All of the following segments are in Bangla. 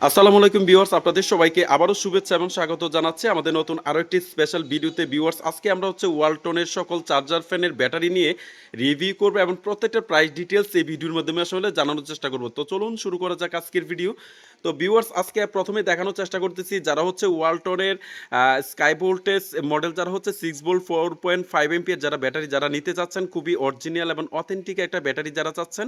আসসালামু আলাইকুম ভিউয়ার্স, আপনাদের সবাইকে আবারও শুভেচ্ছা এবং স্বাগত জানাচ্ছি আমাদের নতুন আরো একটি স্পেশাল ভিডিওতে। ভিউয়ার্স, আজকে আমরা ওয়ালটনের সকল চার্জার ফ্যানের ব্যাটারি নিয়ে রিভিউ করব এবং প্রত্যেকটা প্রাইস ডিটেলস এই ভিডিওর মাধ্যমে আসলে জানানোর চেষ্টা করব। তো চলুন শুরু করা যাক আজকের ভিডিও। তো ভিউয়ার্স, আজকে প্রথমে দেখানোর চেষ্টা করতেছি যারা ওয়ালটনের স্কাই ভোল্টেজ মডেল, যারা 6 ভোল্ট 4.5 এম্পিয়ার যারা ব্যাটারি যারা নিতে চাচ্ছেন, খুবই অরিজিনাল এবং অথেন্টিক একটা ব্যাটারি যারা চাচ্ছেন,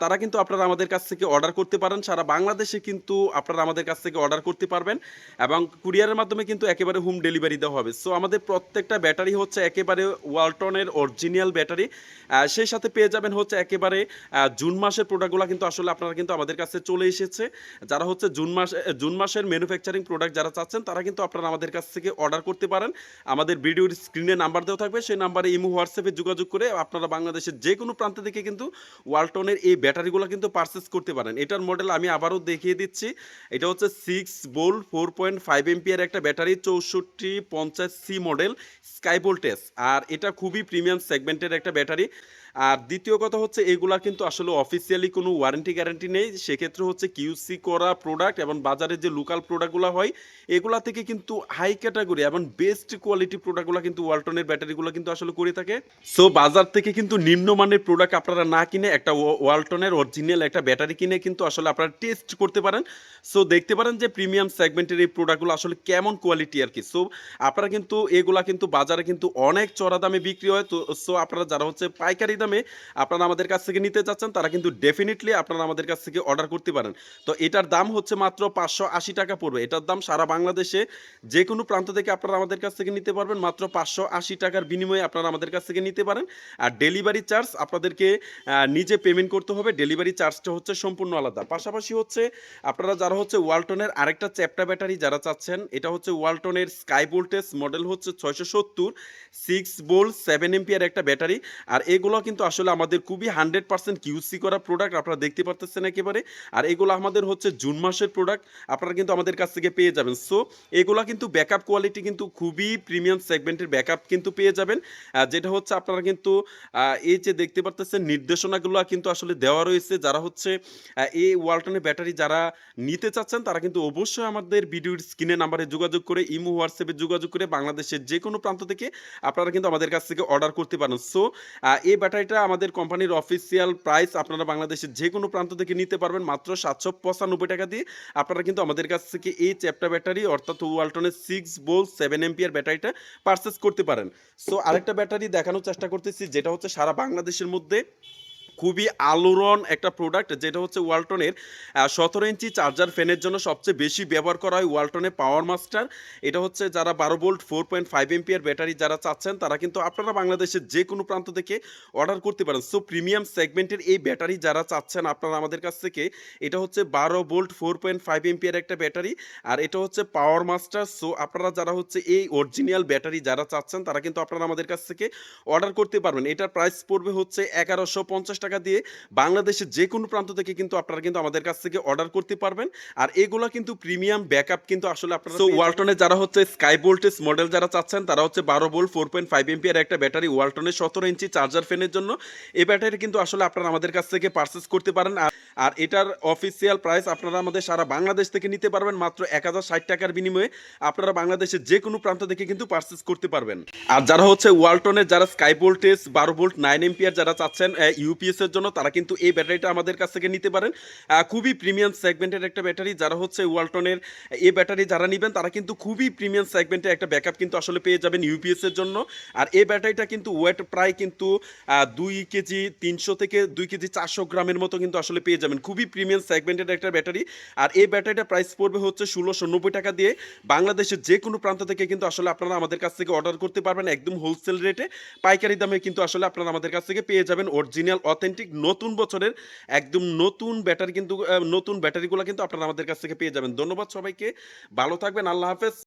তারা কিন্তু আপনারা আমাদের কাছ থেকে অর্ডার করতে পারেন। সারা বাংলাদেশে কিন্তু আপনারা আমাদের কাছ থেকে অর্ডার করতে পারবেন এবং কুরিয়ারের মাধ্যমে কিন্তু একেবারে হোম ডেলিভারি দেওয়া হবে। সো আমাদের প্রত্যেকটা ব্যাটারি একেবারে ওয়ালটনের অরিজিনাল ব্যাটারি। সেই সাথে পেয়ে যাবেন একেবারে জুন মাসের প্রোডাক্টগুলো কিন্তু আসলে আপনারা কিন্তু আমাদের কাছে চলে এসেছে। যারা জুন মাসের ম্যানুফ্যাকচারিং প্রোডাক্ট যারা চাচ্ছেন, তারা কিন্তু আপনারা আমাদের কাছ থেকে অর্ডার করতে পারেন। আমাদের ভিডিওর স্ক্রিনে নাম্বার দেওয়া থাকবে, সেই নাম্বারে ইমো হোয়াটসঅ্যাপে যোগাযোগ করে আপনারা বাংলাদেশের যে কোনো প্রান্ত থেকে কিন্তু ওয়ালটনের এই ব্যাটারিগুলো কিন্তু পারচেস করতে পারেন। এটার মডেল আমি আবারও দেখিয়ে দিচ্ছি। এটা 6 ভোল্ট 4.5 এম্পিয়ার একটা battery, 6450 C model sky voltage. আর এটা খুবই প্রিমিয়াম সেগমেন্টের একটা ব্যাটারি। আর দ্বিতীয় কথা এগুলা কিন্তু আসলে অফিসিয়ালি কোনো ওয়ারেন্টি গ্যারান্টি নেই। সেক্ষেত্রে কিউসি করা প্রোডাক্ট এবং বাজারে যে লোকাল প্রোডাক্টগুলো হয়, এগুলা থেকে কিন্তু হাই ক্যাটাগরি এবং বেস্ট কোয়ালিটি প্রোডাক্টগুলো কিন্তু ওয়ালটনের ব্যাটারিগুলো কিন্তু আসলে করে থাকে। সো বাজার থেকে কিন্তু নিম্নমানের প্রোডাক্ট আপনারা না কিনে একটা ওয়ালটনের অরিজিনাল একটা ব্যাটারি কিনে কিন্তু আসলে আপনারা টেস্ট করতে পারেন। সো দেখতে পারেন যে প্রিমিয়াম সেগমেন্টের এই প্রোডাক্টগুলো আসলে কেমন কোয়ালিটি আর কি। সো আপনারা কিন্তু এগুলা কিন্তু বাজারে কিন্তু অনেক চড়া দামে বিক্রি হয়। তো সো আপনারা যারা পাইকারি দামে আপনারা আমাদের কাছ থেকে নিতে চাচ্ছেন, তারা কিন্তু ডেফিনেটলি আপনারা আমাদের কাছ থেকে অর্ডার করতে পারেন। তো এটার দাম মাত্র 580 টাকা পড়বে। এটার দাম সারা বাংলাদেশে যে কোনো প্রান্ত থেকে আপনারা আমাদের কাছ থেকে নিতে পারবেন মাত্র 580 টাকার বিনিময়ে আপনারা আমাদের কাছ থেকে নিতে পারেন। আর ডেলিভারি চার্জ আপনাদেরকে নিজে পেমেন্ট করতে হবে। ডেলিভারি চার্জটা সম্পূর্ণ আলাদা। পাশাপাশি আপনারা যারা ওয়ালটনের আরেকটা চ্যাপ্টা ব্যাটারি যারা চাচ্ছেন, এটা ওয়ালটনের sky voltage model 670 6 volt 7 ampere একটা ব্যাটারি। আর এগুলো কিন্তু আসলে আমাদের খুবই 100% কিউসি করা প্রোডাক্ট, আপনারা দেখতে পারতেছেন একেবারে। আর এগুলো আমাদের জুন মাসের প্রোডাক্ট, আপনারা কিন্তু আমাদের কাছ থেকে পেয়ে যাবেন। সো এগুলো কিন্তু ব্যাকআপ কোয়ালিটি কিন্তু খুবই প্রিমিয়াম সেগমেন্টের ব্যাকআপ কিন্তু পেয়ে যাবেন। যেটা আপনারা কিন্তু এই যে দেখতে পারতেছেন নির্দেশনাগুলো কিন্তু আসলে দেওয়া রয়েছে। যারা এই ওয়ালটনের ব্যাটারি যারা নিতে চাচ্ছেন, তারা কিন্তু অবশ্যই আমাদের ভিডিওর স্ক্রিনে নাম্বারে যোগাযোগ করে ইমো হোয়াটসঅ্যাপে যোগাযোগ করে বাংলাদেশের যে কোনো প্রান্ত থেকে আপনারা কিন্তু আমাদের কাছ থেকে অর্ডার করতে পারেন। সো এই ব্যাটারিটা আমাদের কোম্পানির অফিসিয়াল প্রাইস, আপনারা বাংলাদেশের যে কোনো প্রান্ত থেকে নিতে পারবেন মাত্র 795 টাকা দিয়ে। আপনারা কিন্তু আমাদের কাছ থেকে এই চ্যাপ্টা ব্যাটারি অর্থাৎ ওয়ালটনের 6 ভোল্ট 7 এম্পিয়ার ব্যাটারিটা পারচেস করতে পারেন। সো আরেকটা ব্যাটারি দেখানোর চেষ্টা করতেছি, যেটা সারা বাংলাদেশের মধ্যে খুবই আলোড়ন একটা প্রোডাক্ট, যেটা ওয়ালটনের 17 ইঞ্চি চার্জার ফ্যানের জন্য সবচেয়ে বেশি ব্যবহার করা হয় ওয়ালটনের পাওয়ার মাস্টার। এটা যারা 12 ভোল্ট 4.5 এম্পিয়ার ব্যাটারি যারা চাচ্ছেন, তারা কিন্তু আপনারা বাংলাদেশের যে কোনো প্রান্ত থেকে অর্ডার করতে পারেন। সো প্রিমিয়াম সেগমেন্টের এই ব্যাটারি যারা চাচ্ছেন আপনারা আমাদের কাছ থেকে, এটা 12 ভোল্ট 4.5 এম্পিয়ার একটা ব্যাটারি। আর এটা পাওয়ার মাস্টার। সো আপনারা যারা এই অরিজিনাল ব্যাটারি যারা চাচ্ছেন, তারা কিন্তু আপনারা আমাদের কাছ থেকে অর্ডার করতে পারবেন। এটার প্রাইস পড়বে 1150 টাকা দিয়ে। বাংলাদেশের যে কোনো প্রান্ত থেকে কিন্তু আপনারা কিন্তু আমাদের কাছ থেকে অর্ডার করতে পারবেন। আর এগুলা কিন্তু প্রিমিয়াম ব্যাকআপ কিন্তু আসলে আপনারা। সো ওয়ালটনে যারা স্কাই ভোল্টেজ মডেল যারা চাচ্ছেন, তারা 12 ভোল্ট 4.5 এম্পিয়ার একটা ব্যাটারি ওয়ালটনের 17 ইঞ্চি চার্জার ফ্যানের জন্য এই ব্যাটারি কিন্তু আসলে আপনারা আমাদের কাছ থেকে পারচেস করতে পারেন। আর এটার অফিসিয়াল প্রাইস আপনারা আমাদের সারা বাংলাদেশ থেকে নিতে পারবেন মাত্র 1060 টাকার বিনিময়ে। আপনারা বাংলাদেশের যে কোনো প্রান্ত থেকে কিন্তু পারচেস করতে পারবেন। আর যারা ওয়ালটনের যারা স্কাই ভোল্টেজ 12 ভোল্ট 9 এম্পিয়ার যারা চাচ্ছেন ইউপিএস এর জন্য, তারা কিন্তু এই ব্যাটারিটা আমাদের কাছ থেকে নিতে পারেন। খুবই প্রিমিয়াম সেগমেন্টের একটা ব্যাটারি। যারা ওয়ালটনের এই ব্যাটারি যারা নেবেন, তারা কিন্তু খুবই প্রিমিয়াম সেগমেন্টের একটা ব্যাকআপ কিন্তু আসলে পেয়ে যাবেন ইউপিএস এর জন্য। আর এই ব্যাটারিটা কিন্তু ওয়েট প্রায় কিন্তু 2 কেজি 300 থেকে 2 কেজি 400 গ্রামের মতো কিন্তু আসলে পেয়ে যাবেন। খুবই প্রিমিয়াম সেগমেন্টের একটা ব্যাটারি। আর এই ব্যাটারিটা প্রাইস পড়বে 1690 টাকা দিয়ে। বাংলাদেশের যে কোনো প্রান্ত থেকে কিন্তু আসলে আপনারা আমাদের কাছ থেকে অর্ডার করতে পারবেন একদম হোলসেল রেটে, পাইকারি দামে কিন্তু আসলে আপনারা আমাদের কাছ থেকে পেয়ে যাবেন অরিজিনাল অথেন্টিক নতুন বছরের একদম নতুন ব্যাটারি কিন্তু নতুন ব্যাটারিগুলো কিন্তু আপনারা আমাদের কাছ থেকে পেয়ে যাবেন। ধন্যবাদ সবাইকে, ভালো থাকবেন, আল্লাহ হাফেজ।